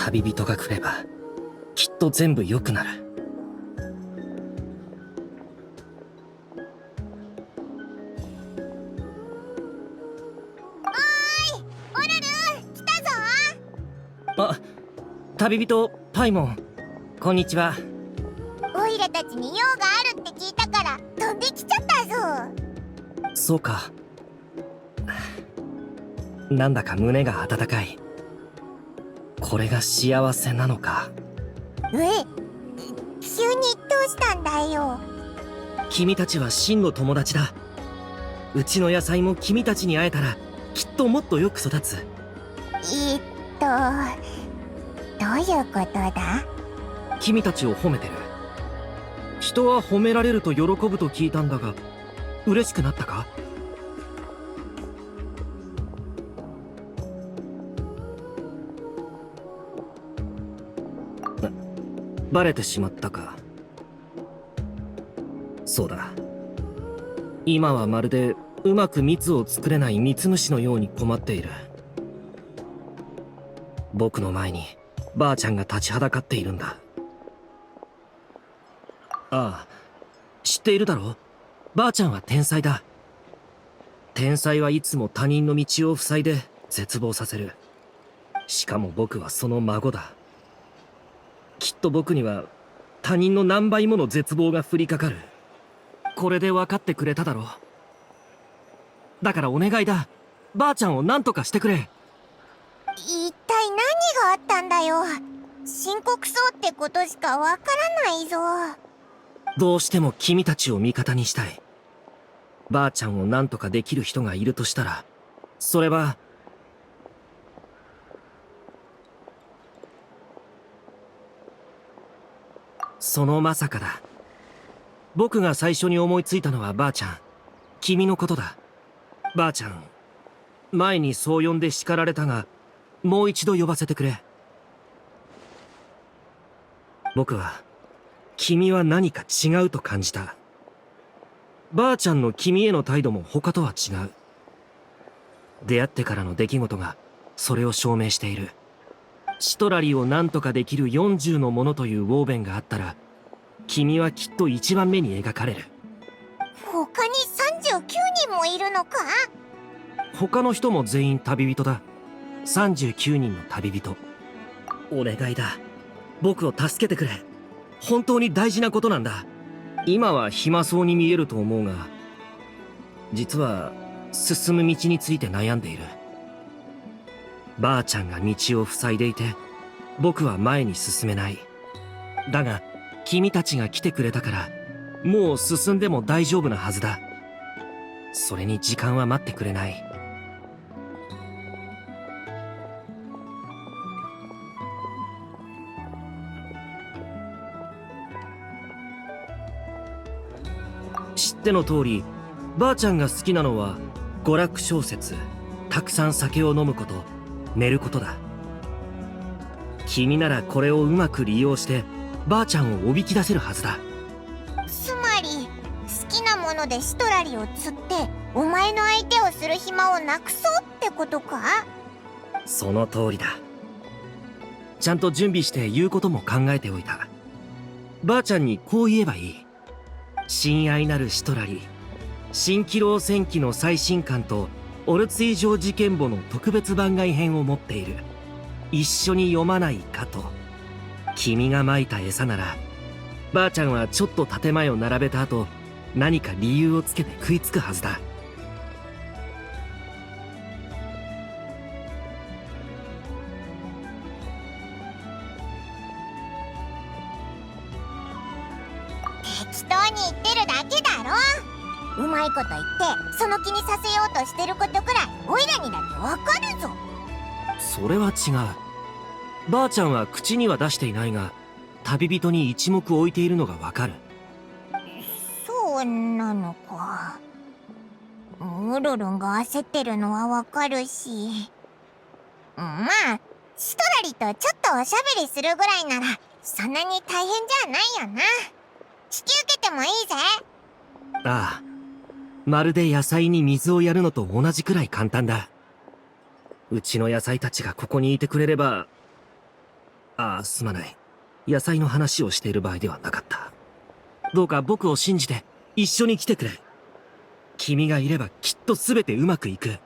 旅人が来ればきっと全部良くなる。オルル来たぞ。あ、旅人パイモン、こんにちは。オイラたちに用があるって聞いたから飛んできちゃったぞ。そうか。なんだか胸が温かい。これが幸せなのか。急にどうしたんだよ。君たちは真の友達だ。うちの野菜も君たちに会えたらきっともっとよく育つ。どういうことだ？君たちを褒めてる。人は褒められると喜ぶと聞いたんだが、嬉しくなったか？バレてしまったか。そうだ。今はまるでうまく蜜を作れない蜜虫のように困っている。僕の前にばあちゃんが立ちはだかっているんだ。ああ、知っているだろ？ばあちゃんは天才だ。天才はいつも他人の道を塞いで絶望させる。しかも僕はその孫だ。きっと僕には他人の何倍もの絶望が降りかかる。これで分かってくれただろう。だからお願いだ。ばあちゃんを何とかしてくれ。一体何があったんだよ。深刻そうってことしかわからないぞ。どうしても君たちを味方にしたい。ばあちゃんを何とかできる人がいるとしたら、それはそのまさかだ。僕が最初に思いついたのはばあちゃん、君のことだ。ばあちゃん、前にそう呼んで叱られたが、もう一度呼ばせてくれ。僕は君は何か違うと感じた。ばあちゃんの君への態度も他とは違う。出会ってからの出来事がそれを証明している。シトラリを何とかできる40のものというウォーベンがあったら、君はきっと一番目に描かれる。他に39人もいるのか？他の人も全員旅人だ。39人の旅人。お願いだ。僕を助けてくれ。本当に大事なことなんだ。今は暇そうに見えると思うが、実は進む道について悩んでいる。ばあちゃんが道を塞いでいて、僕は前に進めない。だが、君たちが来てくれたから、もう進んでも大丈夫なはずだ。それに時間は待ってくれない。知っての通り、ばあちゃんが好きなのは娯楽小説、たくさん酒を飲むこと、寝ることだ。君ならこれをうまく利用してばあちゃんをおびき出せるはずだ。つまり好きなものでシトラリを釣ってお前の相手をする暇をなくそうってことか？その通りだ。ちゃんと準備して言うことも考えておいた。ばあちゃんにこう言えばいい。親愛なるシトラリ、蜃気楼戦記の最新刊とオルツィ城事件簿の特別番外編を持っている。一緒に読まないかと。君がまいた餌なら、ばあちゃんはちょっと建前を並べた後、何か理由をつけて食いつくはずだ。適当に言ってるだけだろ。うまいこと言ってその気にさせようとしてることくらいオイラにだってわかるぞ。それは違う。ばあちゃんは口には出していないが、旅人に一目置いているのがわかる。そうなのか。ウルルンが焦ってるのはわかるし、まあシトラリとちょっとおしゃべりするぐらいならそんなに大変じゃないよな。引き受けてもいいぜ。ああ、まるで野菜に水をやるのと同じくらい簡単だ。うちの野菜たちがここにいてくれれば、ああ、すまない。野菜の話をしている場合ではなかった。どうか僕を信じて一緒に来てくれ。君がいればきっと全てうまくいく。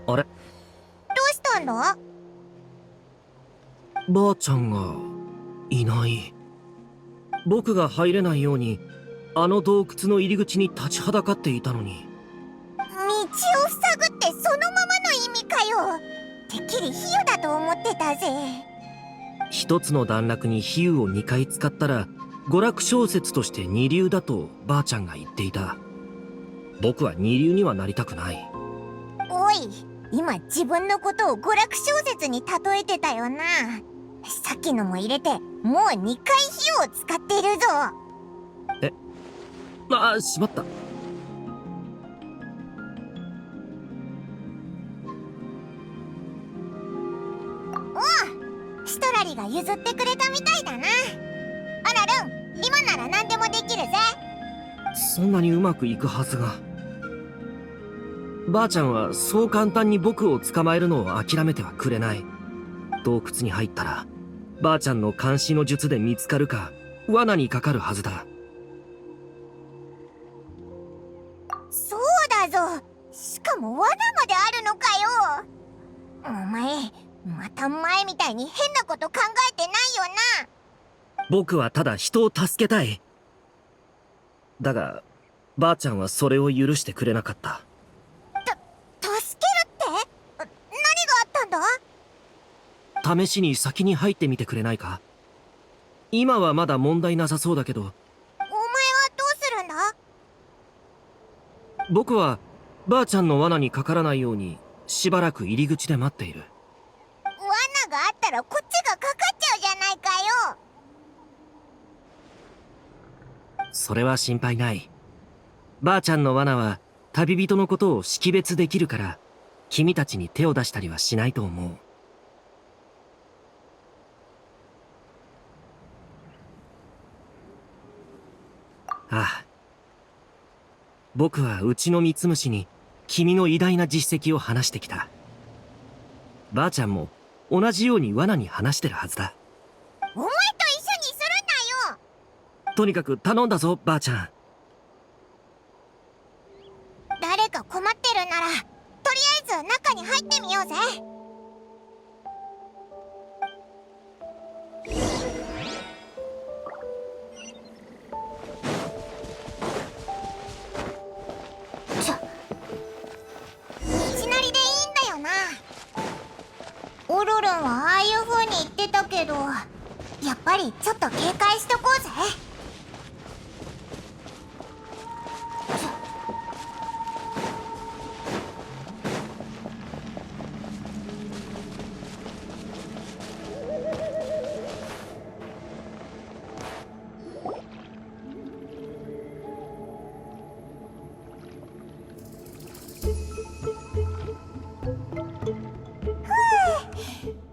あれ？どうしたんだ？ばあちゃんがいない。僕が入れないようにあの洞窟の入り口に立ちはだかっていたのに。道を塞ぐってそのままの意味かよ。てっきり比喩だと思ってたぜ。一つの段落に比喩を2回使ったら娯楽小説として二流だとばあちゃんが言っていた。僕は二流にはなりたくない。おい、今自分のことを娯楽小説に例えてたよな。さっきのも入れてもう2回比喩を使っているぞ。ああ、しまった。おう、シトラリが譲ってくれたみたいだな。あらルン、今なら何でもできるぜ。そんなにうまくいくはずが。ばあちゃんはそう簡単に僕を捕まえるのを諦めてはくれない。洞窟に入ったらばあちゃんの監視の術で見つかるか罠にかかるはずだ。そうだぞ。しかも罠まであるのかよ。お前また前みたいに変なこと考えてないよな。僕はただ人を助けたい。だがばあちゃんはそれを許してくれなかった。助けるって？何があったんだ？試しに先に入ってみてくれないか？今はまだ問題なさそうだけど。お前はどうするんだ？僕はばあちゃんの罠にかからないようにしばらく入り口で待っている。罠があったらこっちがかかっちゃうじゃないかよ。それは心配ない。ばあちゃんの罠は旅人のことを識別できるから君たちに手を出したりはしないと思う。ああ、僕はうちの蜜虫に君の偉大な実績を話してきた。ばあちゃんも同じように罠に話してるはずだ。お前と一緒にするなよ。とにかく頼んだぞ、ばあちゃん。誰か困ってるならとりあえず中に入ってみようぜ。道なりでいいんだよな。オロルンはああいう風に言ってたけど、やっぱりちょっと警戒しとこうぜ。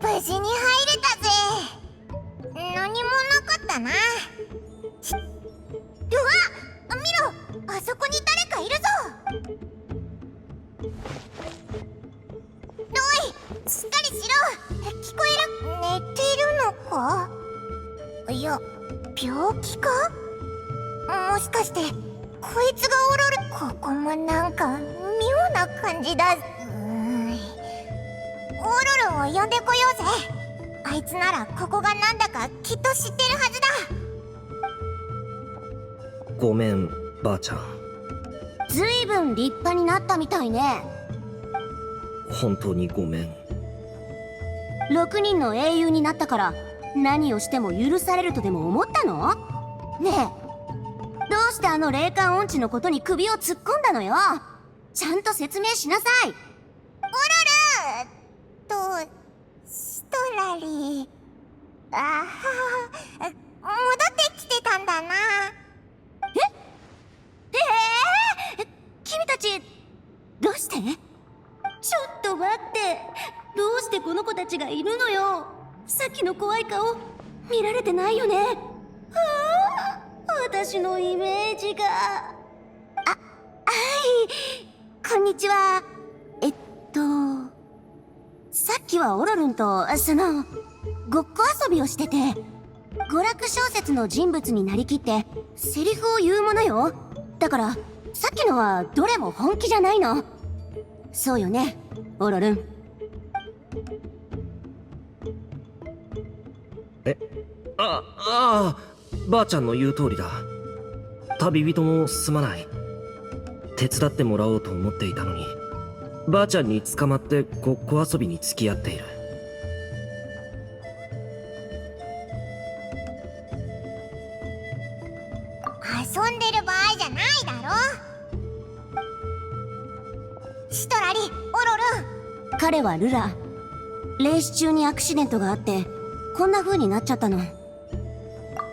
無事に入れたぜ。何もなかったな。うわっ、見ろ、あそこに誰かいるぞ。おい、しっかりしろ。聞こえる？寝てるのか？いや、病気か？もしかしてこいつがオロル？ここもなんか妙な感じだ。オロルンを呼んでこようぜ。あいつならここがなんだかきっと知ってるはずだ。ごめん、ばあちゃん。ずいぶん立派になったみたいね。本当にごめん。6人の英雄になったから何をしても許されるとでも思ったの？ねどうしてあの霊感音痴のことに首を突っ込んだのよ。ちゃんと説明しなさい。ストラリー。あはは、戻ってきてたんだな。君たち、どうして？ちょっと待って。どうしてこの子たちがいるのよ。さっきの怖い顔、見られてないよね。私のイメージが。はい。こんにちは。さっきはオロルンと、ごっこ遊びをしてて、娯楽小説の人物になりきって、セリフを言うものよ。だから、さっきのはどれも本気じゃないの。そうよね、オロルン。ああ、ばあちゃんの言う通りだ。旅人もすまない。手伝ってもらおうと思っていたのに、ばあちゃんに捕まってごっこ遊びに付き合っている。遊んでる場合じゃないだろ。シトラリ、オロルン。彼はルラ。レース中にアクシデントがあって、こんな風になっちゃったの。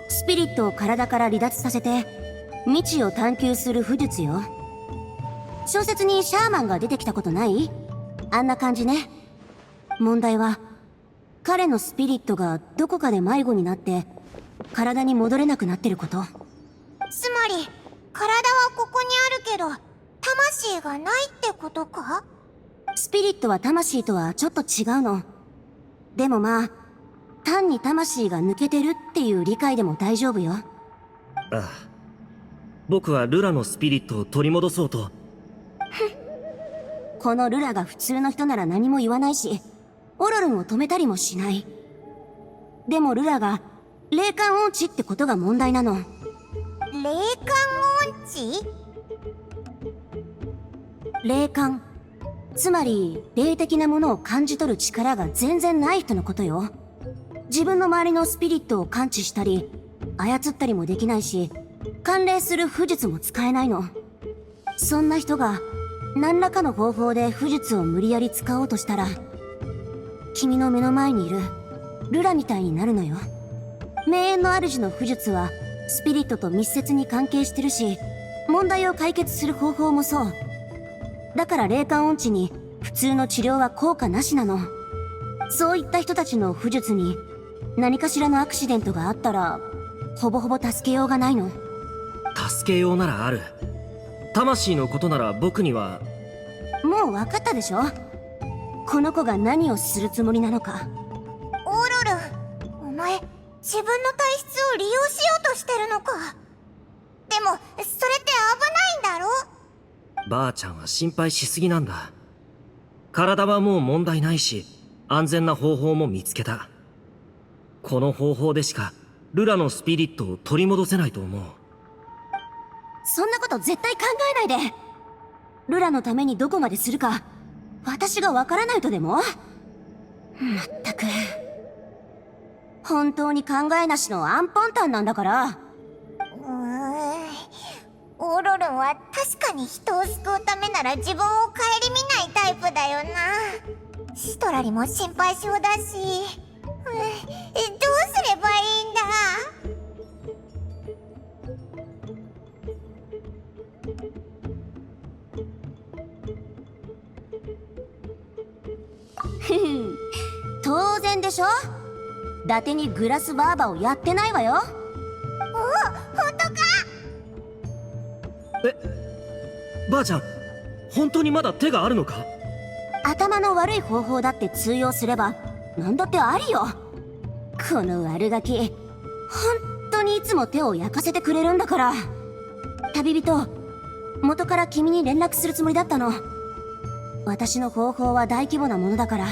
スピリットを体から離脱させて、未知を探求する巫術よ。小説にシャーマンが出てきたことない？あんな感じね。問題は、彼のスピリットがどこかで迷子になって、体に戻れなくなってること。つまり、体はここにあるけど、魂がないってことか？スピリットは魂とはちょっと違うの。でもまあ、単に魂が抜けてるっていう理解でも大丈夫よ。ああ、僕はルラのスピリットを取り戻そうと。このルラが普通の人なら何も言わないし、オロルンを止めたりもしない。でもルラが霊感音痴ってことが問題なの。霊感音痴？霊感、つまり霊的なものを感じ取る力が全然ない人のことよ。自分の周りのスピリットを感知したり操ったりもできないし、関連する巫術も使えないの。そんな人が何らかの方法で巫術を無理やり使おうとしたら、君の目の前にいるルラみたいになるのよ。名園の主の巫術はスピリットと密接に関係してるし、問題を解決する方法もそう。だから霊感音痴に普通の治療は効果なしなの。そういった人たちの巫術に何かしらのアクシデントがあったら、ほぼほぼ助けようがないの。助けようならある。魂のことなら僕には。もう分かったでしょ？この子が何をするつもりなのか。オロルン、お前、自分の体質を利用しようとしてるのか。でも、それって危ないんだろ？ばあちゃんは心配しすぎなんだ。体はもう問題ないし、安全な方法も見つけた。この方法でしかルラのスピリットを取り戻せないと思う。そんなこと絶対考えないで。ルラのためにどこまでするか私がわからないとでも？まったく、本当に考えなしのアンポンタンなんだから。オロルンは確かに人を救うためなら自分を顧みないタイプだよな。シトラリも心配性だし、どうすればいいんだ？当然でしょ？伊達にグラスバーバをやってないわよ。お、本当か？ばあちゃん、本当にまだ手があるのか？頭の悪い方法だって通用すれば何だってありよ。この悪ガキ、本当にいつも手を焼かせてくれるんだから。旅人、元から君に連絡するつもりだったの。私の方法は大規模なものだから、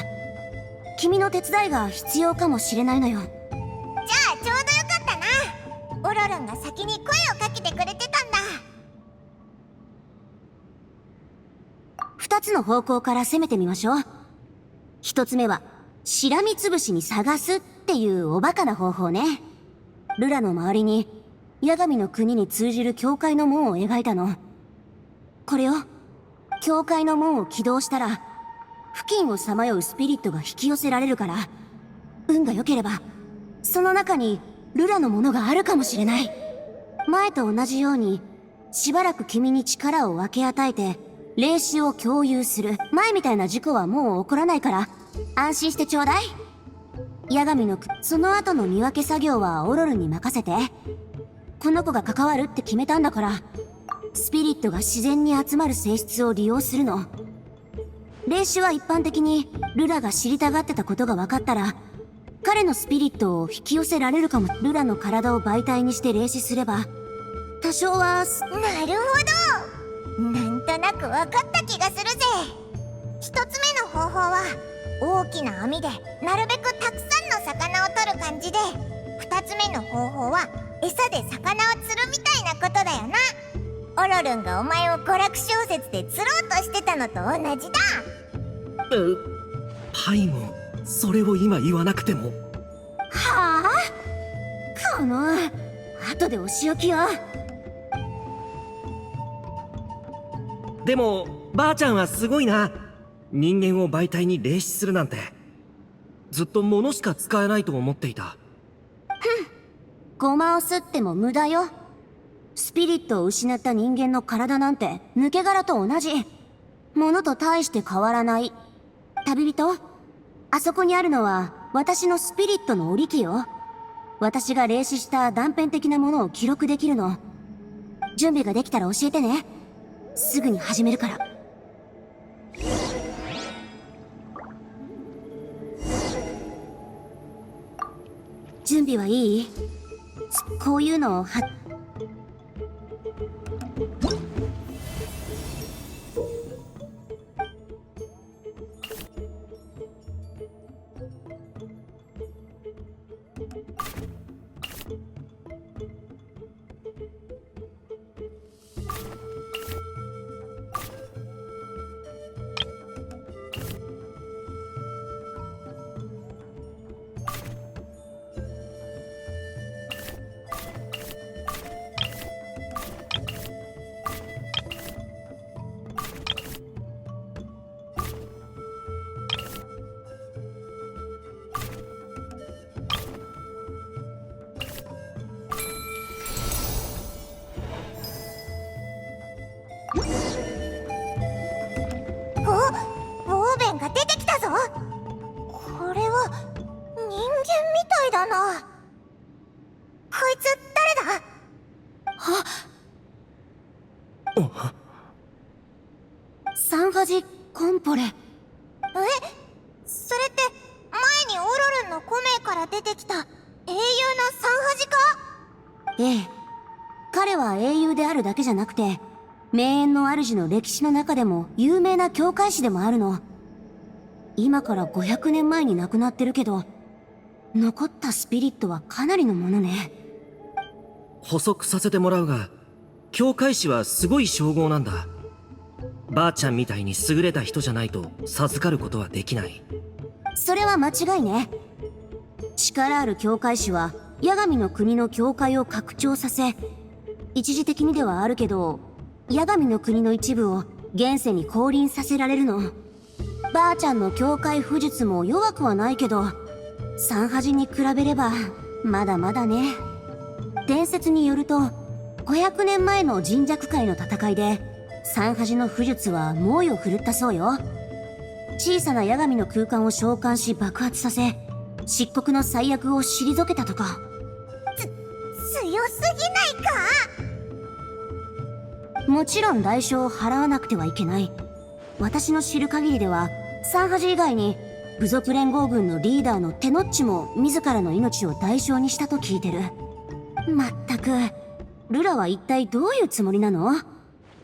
君の手伝いが必要かもしれないのよ。じゃあちょうどよかったな。オロルンが先に声をかけてくれてたんだ。2つの方向から攻めてみましょう。1つ目は、しらみつぶしに探すっていうおバカな方法ね。ルラの周りに、八神の国に通じる教会の門を描いたの。これよ。教会の門を起動したら、付近をさまようスピリットが引き寄せられるから、運が良ければ、その中にルラのものがあるかもしれない。前と同じように、しばらく君に力を分け与えて、霊視を共有する。前みたいな事故はもう起こらないから、安心してちょうだい。八神のその後の見分け作業はオロルに任せて。この子が関わるって決めたんだから、スピリットが自然に集まる性質を利用するの。霊視は一般的にルラが知りたがってたことが分かったら、彼のスピリットを引き寄せられるかも。ルラの体を媒体にして霊視すれば、多少は。なるほど。なんとなく分かった気がするぜ。一つ目の方法は大きな網でなるべくたくさんの魚を取る感じで、二つ目の方法は餌で魚を釣るみたいなことだよな。オロルンがお前を娯楽小説で釣ろうとしてたのと同じだ。パイもそれを今言わなくても。はあ、この後でお仕置きよ。でもばあちゃんはすごいな。人間を媒体に霊視するなんて。ずっと物しか使えないと思っていた。ゴマを吸っても無駄よ。スピリットを失った人間の体なんて抜け殻と同じ。物と大して変わらない。旅人、あそこにあるのは私のスピリットの織り機よ。私が霊視した断片的なものを記録できるの。準備ができたら教えてね。すぐに始めるから。準備はいい？こういうのをお、ウォーベンが出てきたぞ。これは人間みたいだな。こいつ誰だ？サンファジコンポレ。それって前にオロルンのコメから出てきた英雄のサンハジか？ええ。彼は英雄であるだけじゃなくて、名園の主の歴史の中でも有名な教会士でもあるの。今から500年前に亡くなってるけど、残ったスピリットはかなりのものね。補足させてもらうが、教会士はすごい称号なんだ。ばあちゃんみたいに優れた人じゃないと授かることはできない。それは間違いね。力ある教会士は八神の国の教会を拡張させ、一時的にではあるけど八神の国の一部を現世に降臨させられるの。ばあちゃんの教会巫術も弱くはないけど、三ハジに比べればまだまだね。伝説によると500年前の神弱界の戦いで三ハジの巫術は猛威を振るったそうよ。小さな八神の空間を召喚し爆発させ、漆黒の最悪を退けたとか。強すぎないか？もちろん代償を払わなくてはいけない。私の知る限りではサンハジ以外に部族連合軍のリーダーのテノッチも自らの命を代償にしたと聞いてる。まったくルラは一体どういうつもりなの？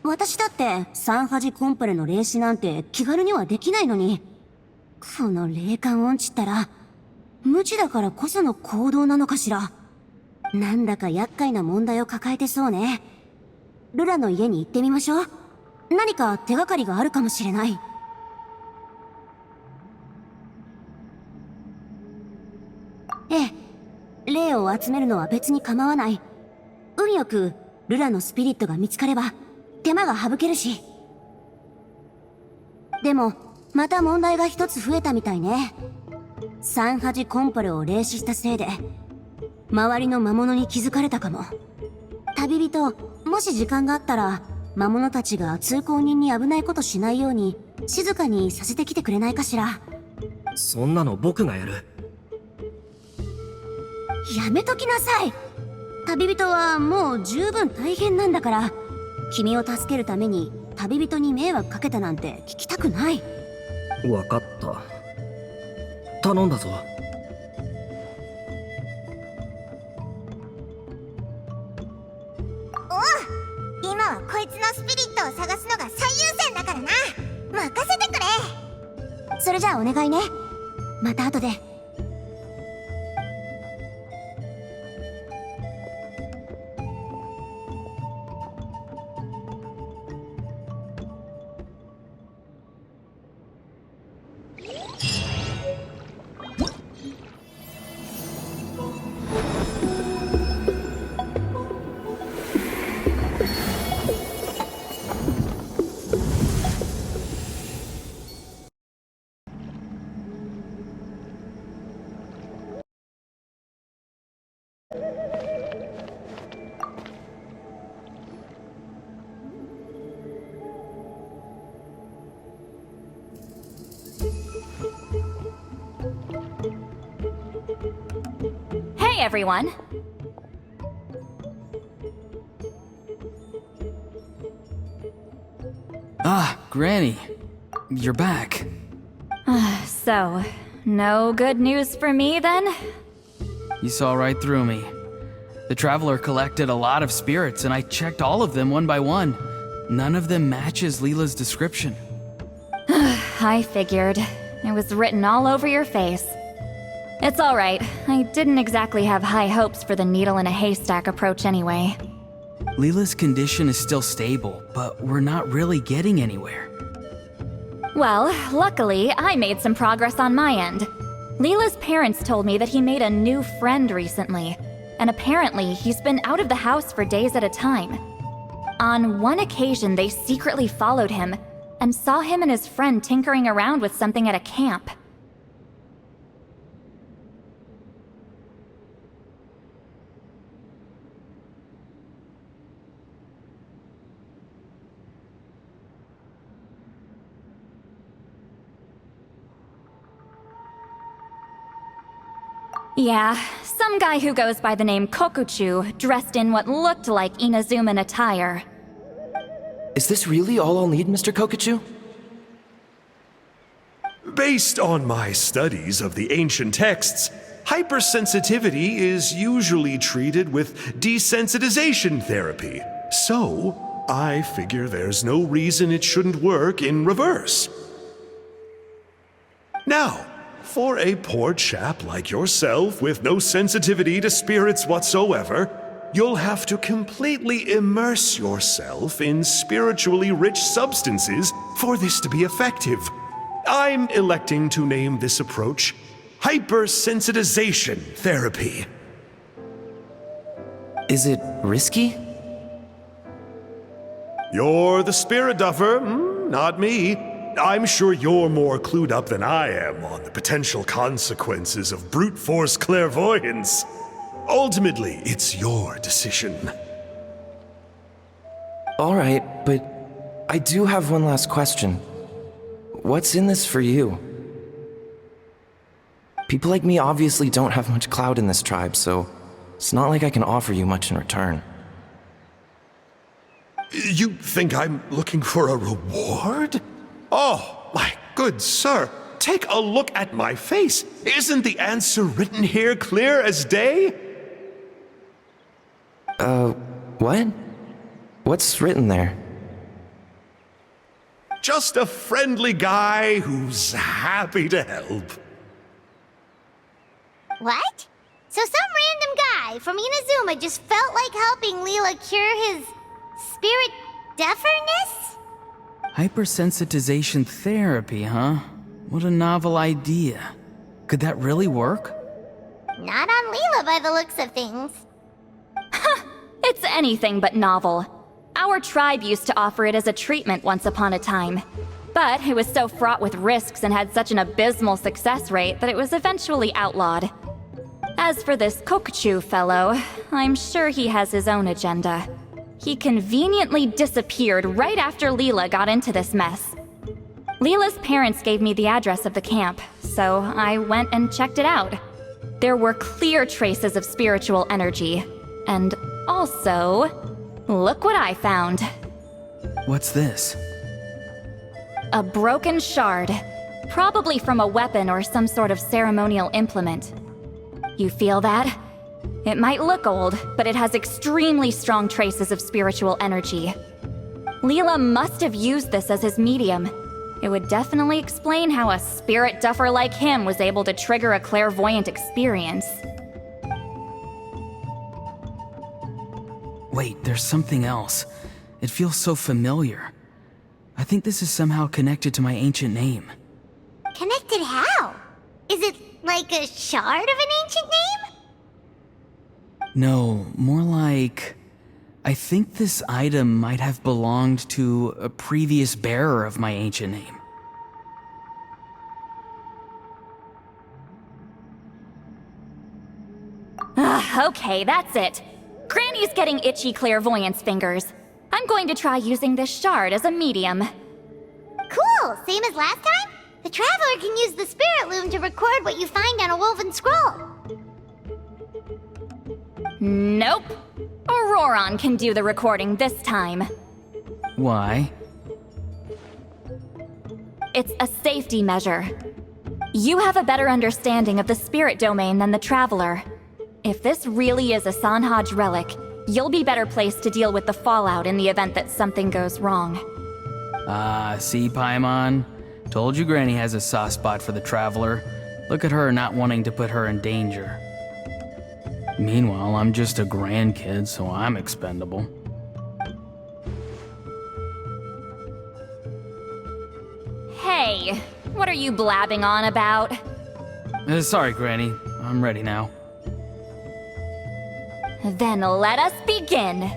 私だってサンハジコンパレの霊視なんて気軽にはできないのに。この霊感音痴ったら無知だからこその行動なのかしら。なんだか厄介な問題を抱えてそうね。ルラの家に行ってみましょう。何か手がかりがあるかもしれない。ええ、霊を集めるのは別に構わない。運よくルラのスピリットが見つかれば手間が省けるし。でもまた問題が一つ増えたみたいね。三八コンポレを霊視したせいで周りの魔物に気づかれたかも。旅人、もし時間があったら魔物たちが通行人に危ないことしないように静かにさせてきてくれないかしら。そんなの僕がやる。やめときなさい。旅人はもう十分大変なんだから。君を助けるために旅人に迷惑かけたなんて聞きたくない。わかった。頼んだぞ。おう、今はこいつのスピリットを探すのが最優先だからな。任せてくれ。それじゃあお願いね。また後で。Hey everyone! Ah, Granny. You're back. So, no good news for me then? You saw right through me. The Traveler collected a lot of spirits, and I checked all of them one by one. None of them matches Leela's description. I figured. It was written all over your face. It's alright. I didn't exactly have high hopes for the needle in a haystack approach anyway. Leela's condition is still stable, but we're not really getting anywhere. Well, luckily, I made some progress on my end. Leela's parents told me that he made a new friend recently, and apparently he's been out of the house for days at a time. On one occasion, they secretly followed him and saw him and his friend tinkering around with something at a camp. Yeah, some guy who goes by the name Kokuchu, dressed in what looked like Inazuman attire. Is this really all I'll need, Mr. Kokachu? Based on my studies of the ancient texts, hypersensitivity is usually treated with desensitization therapy. So, I figure there's no reason it shouldn't work in reverse. Now, for a poor chap like yourself with no sensitivity to spirits whatsoever, you'll have to completely immerse yourself in spiritually rich substances for this to be effective. I'm electing to name this approach hypersensitization therapy. Is it risky? You're the spirit duffer, not me. I'm sure you're more clued up than I am on the potential consequences of brute force clairvoyance. Ultimately, it's your decision. All right, but I do have one last question. What's in this for you? People like me obviously don't have much clout in this tribe, so it's not like I can offer you much in return. You think I'm looking for a reward? Oh, my good sir, take a look at my face. Isn't the answer written here clear as day? What? What's written there? Just a friendly guy who's happy to help. What? So some random guy from Inazuma just felt like helping Leela cure his spirit deafness? Hypersensitization therapy, huh? What a novel idea. Could that really work? Not on Leela by the looks of things. It's anything but novel. Our tribe used to offer it as a treatment once upon a time. But it was so fraught with risks and had such an abysmal success rate that it was eventually outlawed. As for this Kokuchu fellow, I'm sure he has his own agenda. He conveniently disappeared right after Leela got into this mess. Leela's parents gave me the address of the camp, so I went and checked it out. There were clear traces of spiritual energy. And also, look what I found. What's this? A broken shard. Probably from a weapon or some sort of ceremonial implement. You feel that? It might look old, but it has extremely strong traces of spiritual energy. Leela must have used this as his medium. It would definitely explain how a spirit duffer like him was able to trigger a clairvoyant experience. Wait, there's something else. It feels so familiar. I think this is somehow connected to my ancient name. Connected how? Is it like a shard of an ancient name? No, more like... I think this item might have belonged to a previous bearer of my ancient name. Okay, that's it. Granny's getting itchy clairvoyance fingers. I'm going to try using this shard as a medium. Cool, same as last time? The Traveler can use the Spirit Loom to record what you find on a woven scroll. Nope. Auroron can do the recording this time. Why? It's a safety measure. You have a better understanding of the spirit domain than the Traveler. If this really is a Sanhaj relic, you'll be better placed to deal with the fallout in the event that something goes wrong. Ah, see, Paimon? Told you Granny has a soft spot for the Traveler. Look at her not wanting to put her in danger. Meanwhile, I'm just a grandkid, so I'm expendable. Hey, what are you blabbing on about? Sorry, Granny. I'm ready now. Then let us begin.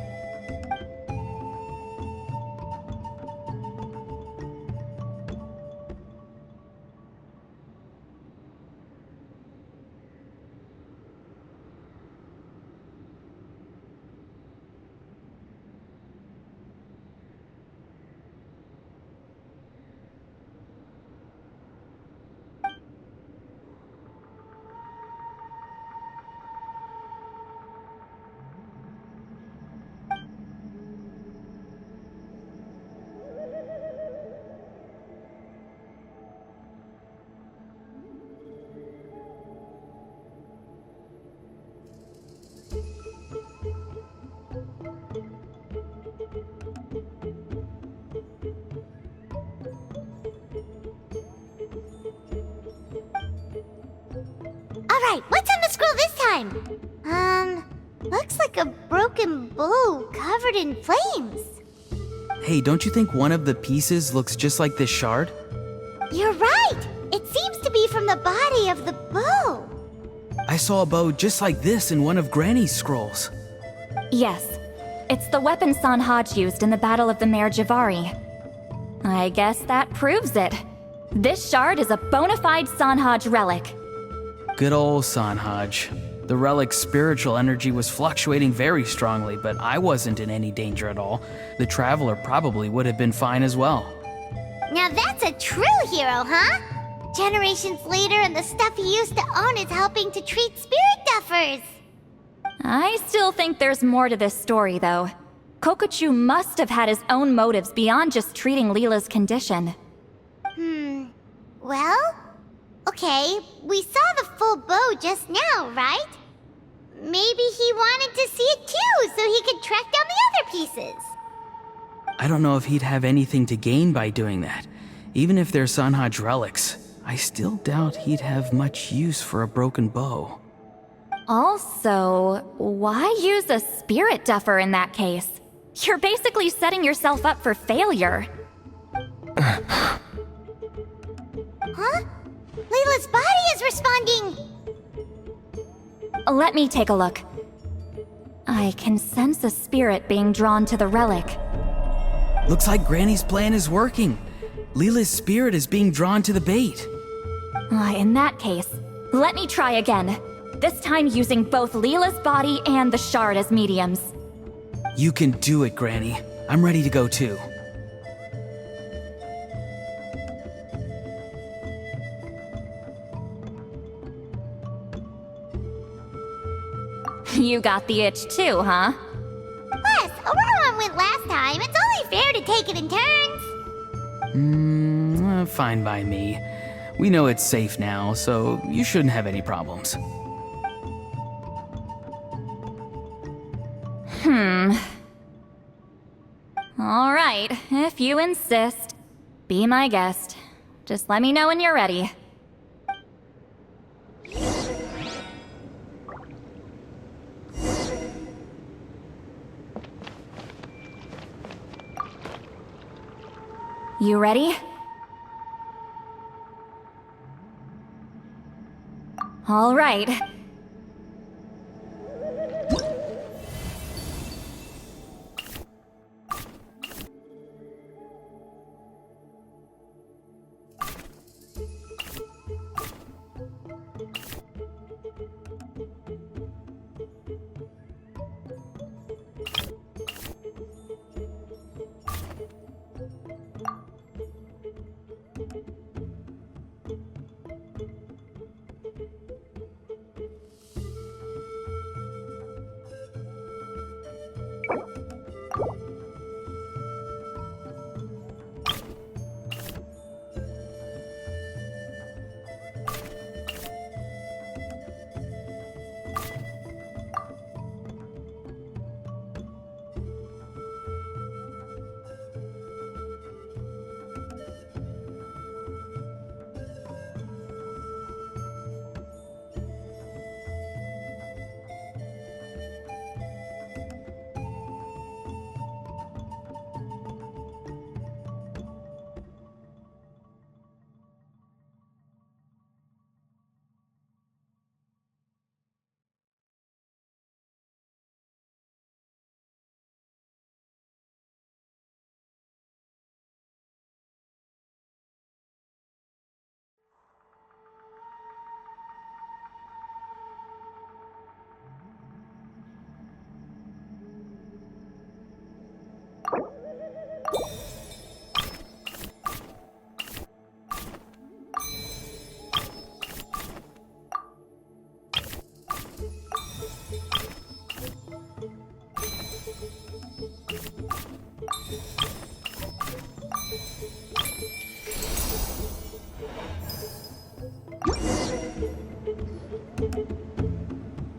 Alright, what's on the scroll this time? Looks like a broken bow covered in flames. Hey, don't you think one of the pieces looks just like this shard? You're right! It seems to be from the body of the bow. I saw a bow just like this in one of Granny's scrolls. Yes, it's the weapon Sanhaj used in the Battle of the Mare Javari. I guess that proves it. This shard is a bona fide Sanhaj relic. Good old Sanhaj. The relic's spiritual energy was fluctuating very strongly, but I wasn't in any danger at all. The Traveler probably would have been fine as well. Now that's a true hero, huh? Generations later and the stuff he used to own is helping to treat spirit duffers. I still think there's more to this story, though. Kokuchu must have had his own motives beyond just treating Leela's condition. Well? Okay, we saw the full bow just now, right? Maybe he wanted to see it too, so he could track down the other pieces. I don't know if he'd have anything to gain by doing that. Even if they're Sanhaj relics, I still doubt he'd have much use for a broken bow. Also, why use a spirit duffer in that case? You're basically setting yourself up for failure. Huh? Layla's body is responding! Let me take a look. I can sense a spirit being drawn to the relic. Looks like Granny's plan is working. Leela's spirit is being drawn to the bait. In that case, let me try again. This time using both Leela's body and the shard as mediums. You can do it, Granny. I'm ready to go too. You got the itch too, huh? Plus, Auroron went last time. It's only fair to take it in turns. Fine by me. We know it's safe now, so you shouldn't have any problems. All right, if you insist. Be my guest. Just let me know when you're ready. You ready? All right.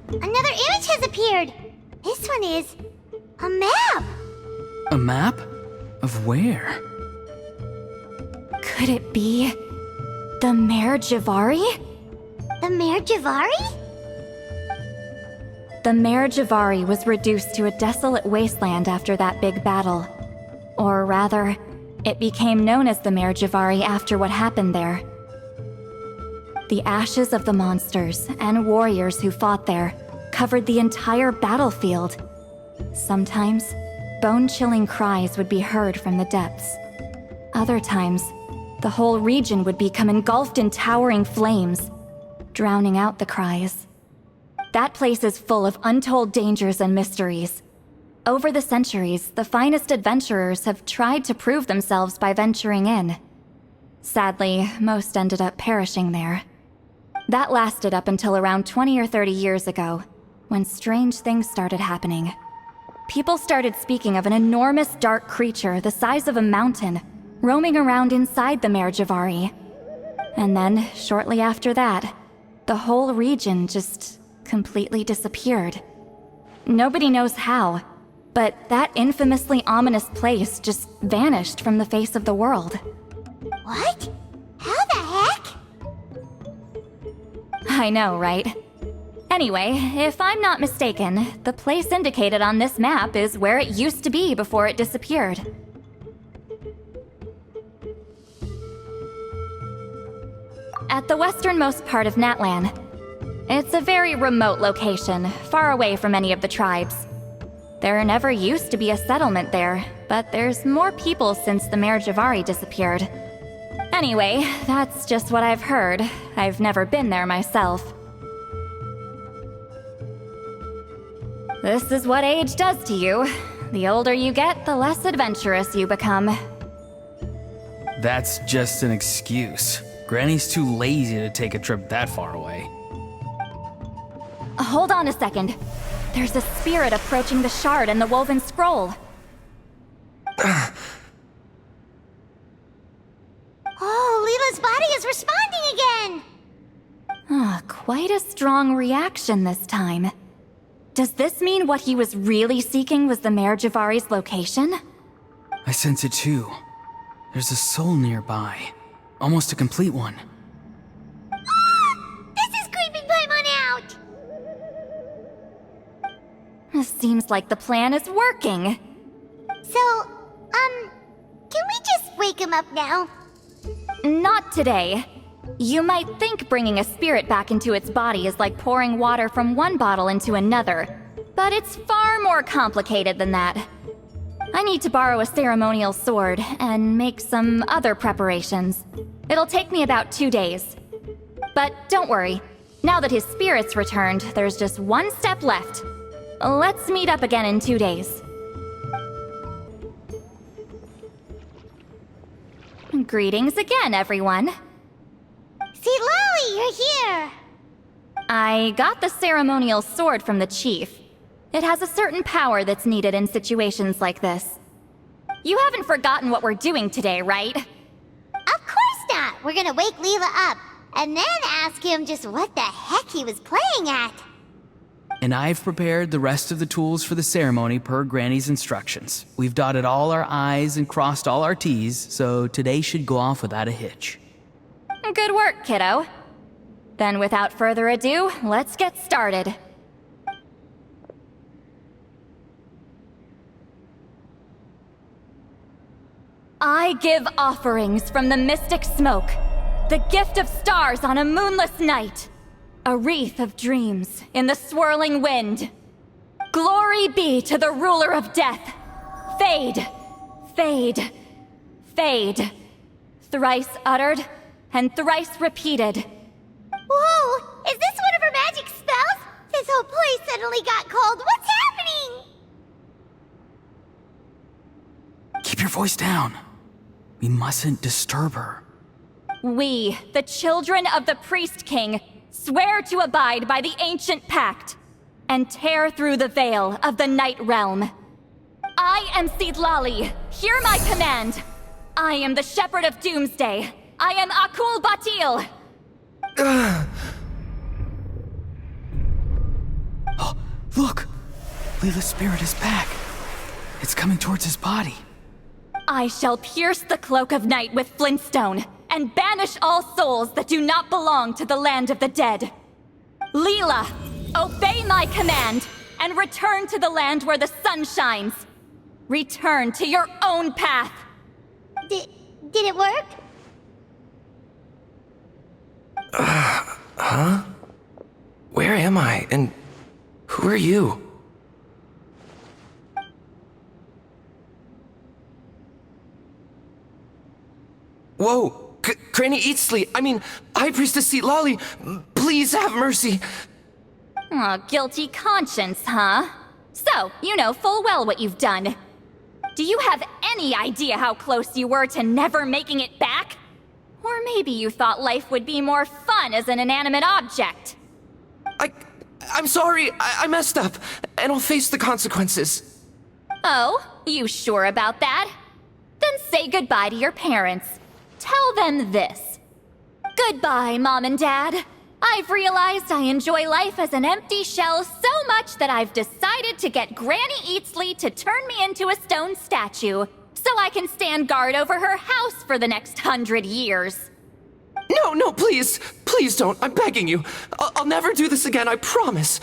Another image has appeared. This one is a map. A map? Of where? Could it be the Mare Javari? The Mare Javari? The Mare Javari was reduced to a desolate wasteland after that big battle. Or rather, it became known as the Mare Javari after what happened there. The ashes of the monsters and warriors who fought there covered the entire battlefield. Sometimes, bone-chilling cries would be heard from the depths. Other times, the whole region would become engulfed in towering flames, drowning out the cries. That place is full of untold dangers and mysteries. Over the centuries, the finest adventurers have tried to prove themselves by venturing in. Sadly, most ended up perishing there. That lasted up until around 20 or 30 years ago, when strange things started happening. People started speaking of an enormous dark creature the size of a mountain, roaming around inside the Mare Javari. And then, shortly after that, the whole region just completely disappeared. Nobody knows how, but that infamously ominous place just vanished from the face of the world. What? How the heck? I know, right? Anyway, if I'm not mistaken, the place indicated on this map is where it used to be before it disappeared. At the westernmost part of Natlan. It's a very remote location, far away from any of the tribes. There never used to be a settlement there, but there's more people since the Mare Javari disappeared. Anyway, that's just what I've heard. I've never been there myself. This is what age does to you. The older you get, the less adventurous you become. That's just an excuse. Granny's too lazy to take a trip that far away. Hold on a second. There's a spirit approaching the shard and the woven scroll. Oh, Leela's body is responding again! Quite a strong reaction this time. Does this mean what he was really seeking was the Mare Javari's location? I sense it too. There's a soul nearby. Almost a complete one. This is creeping Paimon out! Seems like the plan is working. So, can we just wake him up now? Not today. You might think bringing a spirit back into its body is like pouring water from one bottle into another, but it's far more complicated than that. I need to borrow a ceremonial sword and make some other preparations. It'll take me about 2 days. But don't worry, now that his spirit's returned, there's just one step left. Let's meet up again in 2 days. Greetings again, everyone. See, Lolly, you're here! I got the ceremonial sword from the chief. It has a certain power that's needed in situations like this. You haven't forgotten what we're doing today, right? Of course not! We're gonna wake Leela up, and then ask him just what the heck he was playing at. And I've prepared the rest of the tools for the ceremony per Granny's instructions. We've dotted all our I's and crossed all our T's, so today should go off without a hitch. Good work, kiddo. Then without further ado, let's get started. I give offerings from the mystic smoke, the gift of stars on a moonless night, a wreath of dreams in the swirling wind. Glory be to the ruler of death. Fade, fade, fade. Thrice uttered and thrice repeated. Whoa! Is this one of her magic spells? This whole place suddenly got cold. What's happening? Keep your voice down. We mustn't disturb her. We, the children of the Priest King, swear to abide by the ancient pact and tear through the veil of the Night Realm. I am Sidlali. Hear my command. I am the Shepherd of Doomsday. I am Akul Batil. Oh, look! Leela's spirit is back. It's coming towards his body. I shall pierce the cloak of night with flintstone and banish all souls that do not belong to the land of the dead. Leela, obey my command and return to the land where the sun shines. Return to your own path. Did it work? Huh? Where am I? And who are you? Whoa! Granny Eatsley, I mean, High Priestess Lolly, please have mercy. Aw, guilty conscience, huh? So, you know full well what you've done. Do you have any idea how close you were to never making it back? Or maybe you thought life would be more fun as an inanimate object. I'm sorry, I messed up, and I'll face the consequences. Oh, you sure about that? Then say goodbye to your parents. Tell them this. Goodbye, Mom and Dad. I've realized I enjoy life as an empty shell so much that I've decided to get Granny Eatsley to turn me into a stone statue, so I can stand guard over her house for the next 100 years. No, please. Please don't. I'm begging you. I'll never do this again, I promise.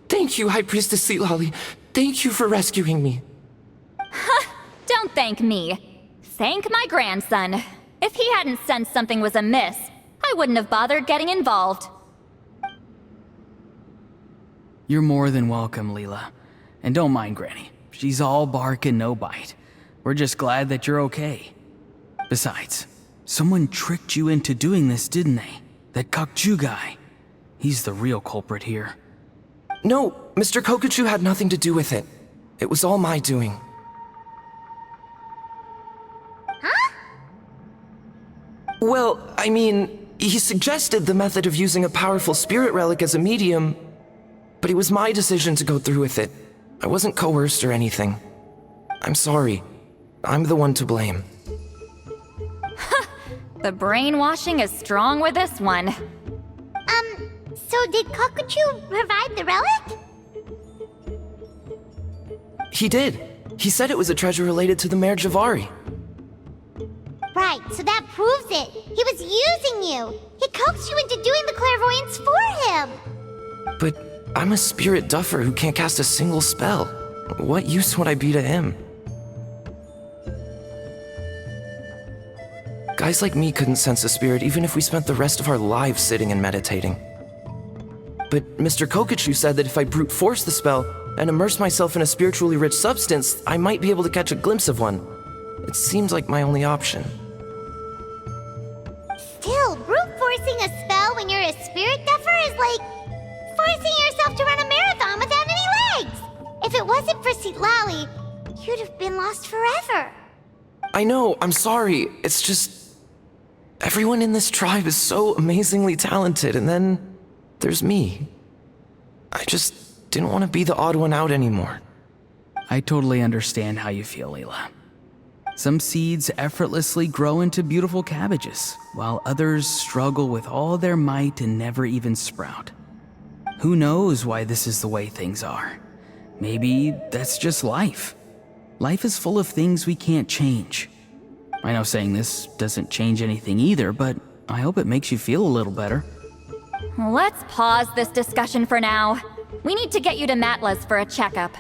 Thank you, High Priestess Lolly. Thank you for rescuing me. Don't thank me. Thank my grandson. If he hadn't sensed something was amiss, I wouldn't have bothered getting involved. You're more than welcome, Leela. And don't mind Granny. She's all bark and no bite. We're just glad that you're okay. Besides, someone tricked you into doing this, didn't they? That Kakju guy. He's the real culprit here. No, Mr. Kokachu had nothing to do with it. It was all my doing. Huh? Well, I mean, he suggested the method of using a powerful spirit relic as a medium, but it was my decision to go through with it. I wasn't coerced or anything. I'm sorry. I'm the one to blame. The brainwashing is strong with this one. So did Kokachu provide the relic? He did. He said it was a treasure related to the Mare Javari. Right, so that proves it. He was using you. He coaxed you into doing the clairvoyance for him. But I'm a spirit duffer who can't cast a single spell. What use would I be to him? Guys like me couldn't sense a spirit even if we spent the rest of our lives sitting and meditating. But Mr. Kokachu said that if I brute force the spell and immerse myself in a spiritually rich substance, I might be able to catch a glimpse of one. It seems like my only option. Still, brute forcing a spell when you're a spirit duffer is like forcing yourself to run a marathon without any legs. If it wasn't for Sitlali, you'd have been lost forever. I know, I'm sorry. It's just... everyone in this tribe is so amazingly talented, and then there's me. I just didn't want to be the odd one out anymore. I totally understand how you feel, Leela. Some seeds effortlessly grow into beautiful cabbages, while others struggle with all their might and never even sprout. Who knows why this is the way things are? Maybe that's just life. Life is full of things we can't change. I know saying this doesn't change anything either, but I hope it makes you feel a little better. Let's pause this discussion for now. We need to get you to Matla's for a checkup.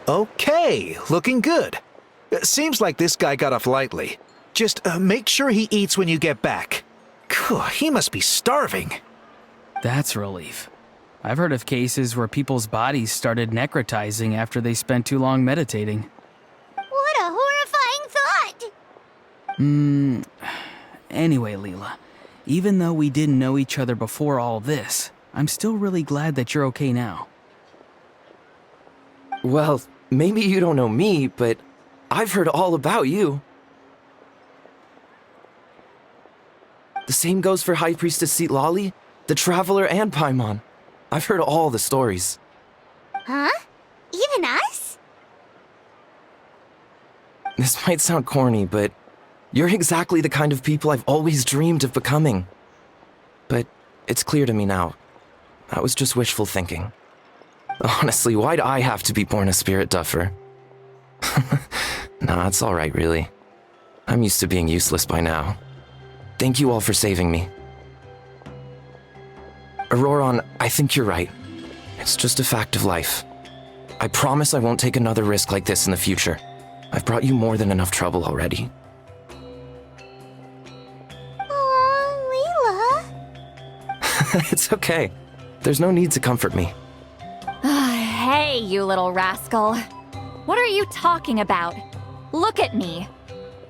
Okay, looking good. Seems like this guy got off lightly. Just make sure he eats when you get back. Phew, he must be starving. That's a relief. I've heard of cases where people's bodies started necrotizing after they spent too long meditating. What a horrifying thought! Anyway, Leela, even though we didn't know each other before all this, I'm still really glad that you're okay now. Well, maybe you don't know me, but I've heard all about you. The same goes for High Priestess Lali, the Traveler, and Paimon. I've heard all the stories. Huh? Even us? This might sound corny, but you're exactly the kind of people I've always dreamed of becoming. But it's clear to me now. That was just wishful thinking. Honestly, why'd I have to be born a spirit duffer? Nah, it's alright, really. I'm used to being useless by now. Thank you all for saving me. Auroron, I think you're right. It's just a fact of life. I promise I won't take another risk like this in the future. I've brought you more than enough trouble already. Oh, Leela. It's okay. There's no need to comfort me. Hey, you little rascal. What are you talking about? Look at me.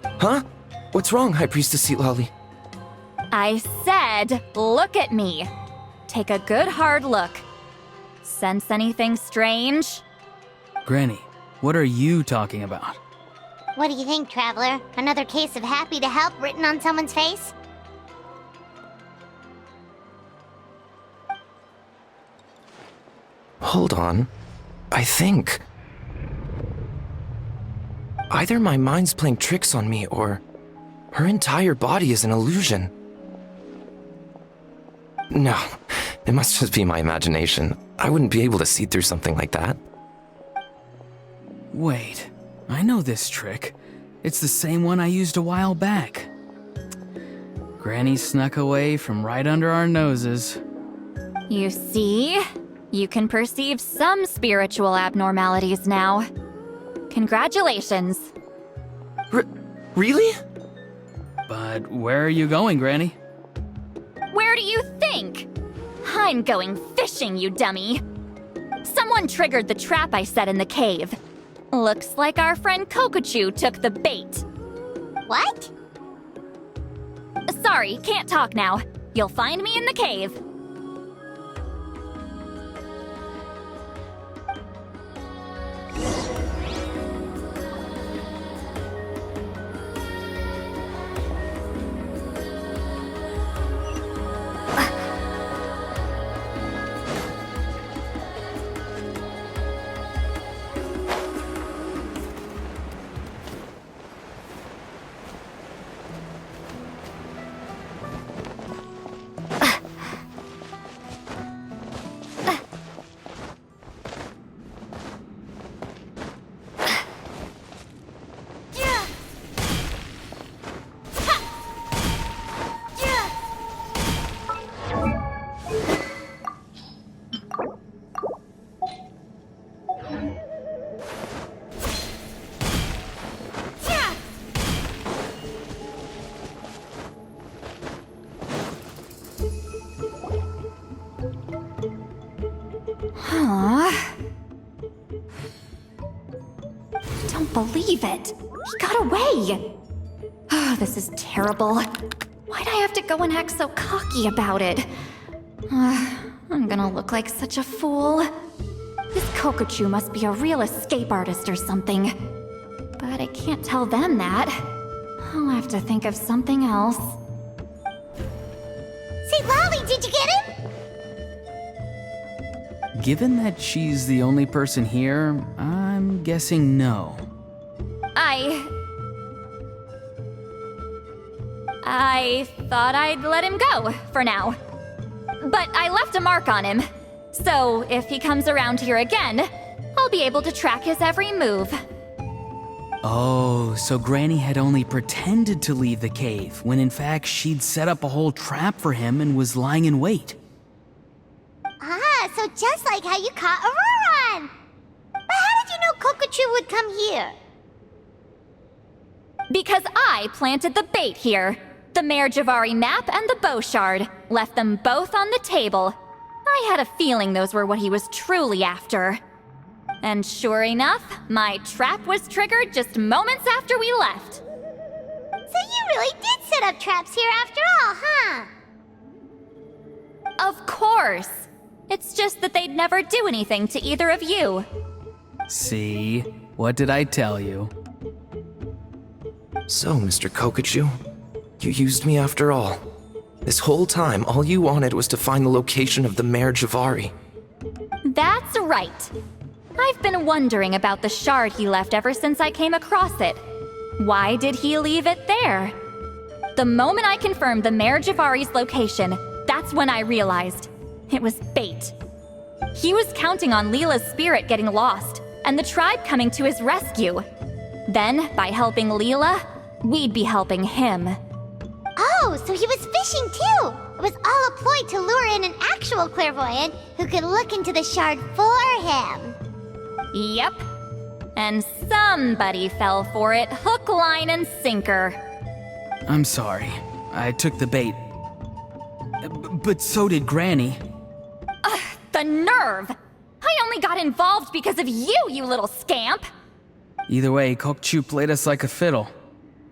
Huh? What's wrong, High Priestess Lali? I said, look at me. Take a good hard look. Sense anything strange? Granny, what are you talking about? What do you think, Traveler? Another case of happy to help written on someone's face? Hold on. I think... either my mind's playing tricks on me, or her entire body is an illusion. No, it must just be my imagination. I wouldn't be able to see through something like that. Wait, I know this trick. It's the same one I used a while back. Granny snuck away from right under our noses. You see? You can perceive some spiritual abnormalities now. Congratulations. Really? But where are you going, Granny? Where do you think? I'm going fishing, you dummy. Someone triggered the trap I set in the cave. Looks like our friend Kokochu took the bait. What? Sorry, can't talk now. You'll find me in the cave. Don't believe it. He got away. Oh, this is terrible. Why'd I have to go and act so cocky about it? I'm gonna look like such a fool. This Kokochu must be a real escape artist or something. But I can't tell them that. I'll have to think of something else. Say, Lolly, did you get him? Given that she's the only person here, I'm guessing no. I thought I'd let him go, for now. But I left a mark on him. So if he comes around here again, I'll be able to track his every move. Oh, so Granny had only pretended to leave the cave, when in fact she'd set up a whole trap for him and was lying in wait. Ah, so just like how you caught Auroron! But how did you know Kokochu would come here? Because I planted the bait here. The Mayor Javari map and the bow shard. Left them both on the table. I had a feeling those were what he was truly after. And sure enough, my trap was triggered just moments after we left. So you really did set up traps here after all, huh? Of course. It's just that they'd never do anything to either of you. See? What did I tell you? So, Mr. Kokochu, you used me after all. This whole time, all you wanted was to find the location of the Mayor Javari. That's right. I've been wondering about the shard he left ever since I came across it. Why did he leave it there? The moment I confirmed the Mayor Javari's location, that's when I realized it was bait. He was counting on Leela's spirit getting lost and the tribe coming to his rescue. Then, by helping Leela, we'd be helping him. Oh, so he was fishing too! It was all a ploy to lure in an actual clairvoyant who could look into the shard for him. Yep. And somebody fell for it, hook, line, and sinker. I'm sorry. I took the bait. But so did Granny. The nerve! I only got involved because of you, you little scamp! Either way, Kokchu played us like a fiddle.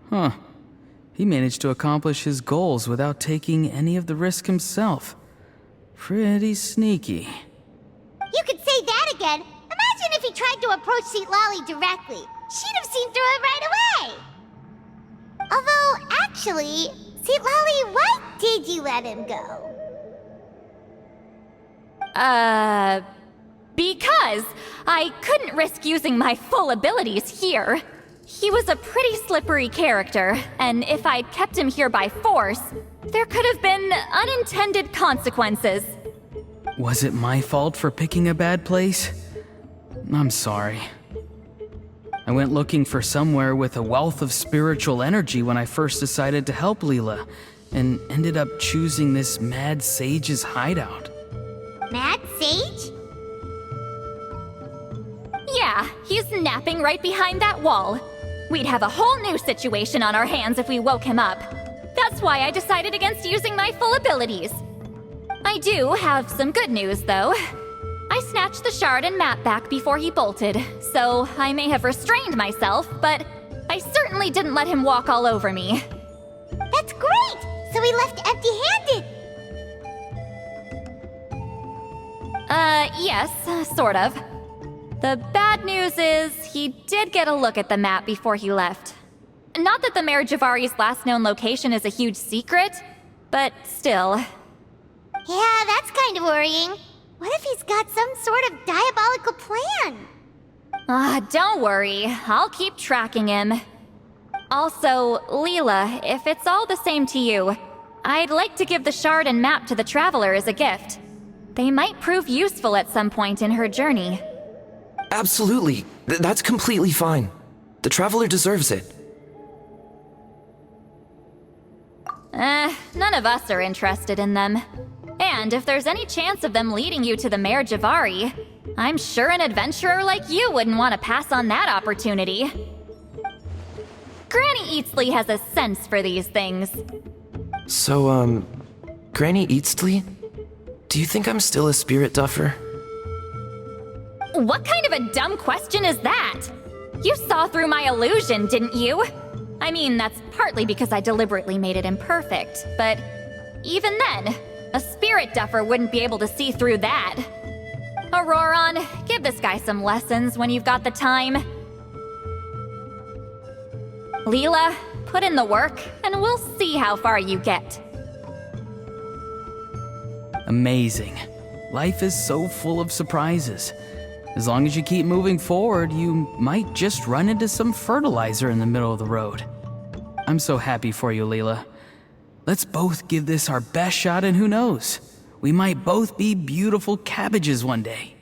Huh. He managed to accomplish his goals without taking any of the risk himself. Pretty sneaky. You could say that again! Imagine if he tried to approach Seat Lolly directly. She'd have seen through it right away! Although, actually, Seat Lolly, why did you let him go? Because I couldn't risk using my full abilities here. He was a pretty slippery character, and if I'd kept him here by force, there could have been unintended consequences. Was it my fault for picking a bad place? I'm sorry. I went looking for somewhere with a wealth of spiritual energy when I first decided to help Leela, and ended up choosing this mad sage's hideout. Mad Sage? Yeah, he's napping right behind that wall. We'd have a whole new situation on our hands if we woke him up. That's why I decided against using my full abilities. I do have some good news, though. I snatched the shard and map back before he bolted, so I may have restrained myself, but I certainly didn't let him walk all over me. That's great! So he left empty-handed! Yes, sort of. The bad news is he did get a look at the map before he left. Not that the Mayor Javari's last known location is a huge secret, but still. Yeah, that's kind of worrying. What if he's got some sort of diabolical plan? Don't worry. I'll keep tracking him. Also, Leela, if it's all the same to you, I'd like to give the shard and map to the Traveler as a gift. They might prove useful at some point in her journey. Absolutely. That's completely fine. The Traveler deserves it. None of us are interested in them. And if there's any chance of them leading you to the Mayor Javari, I'm sure an adventurer like you wouldn't want to pass on that opportunity. Granny Eatsley has a sense for these things. So, Granny Eatsley? Do you think I'm still a spirit duffer? What kind of a dumb question is that? You saw through my illusion, didn't you? I mean, that's partly because I deliberately made it imperfect, but even then, a spirit duffer wouldn't be able to see through that. Auroron, give this guy some lessons when you've got the time. Leela, put in the work, and we'll see how far you get. Amazing. Life is so full of surprises. As long as you keep moving forward, you might just run into some fertilizer in the middle of the road. I'm so happy for you, Leela. Let's both give this our best shot, and who knows? We might both be beautiful cabbages one day.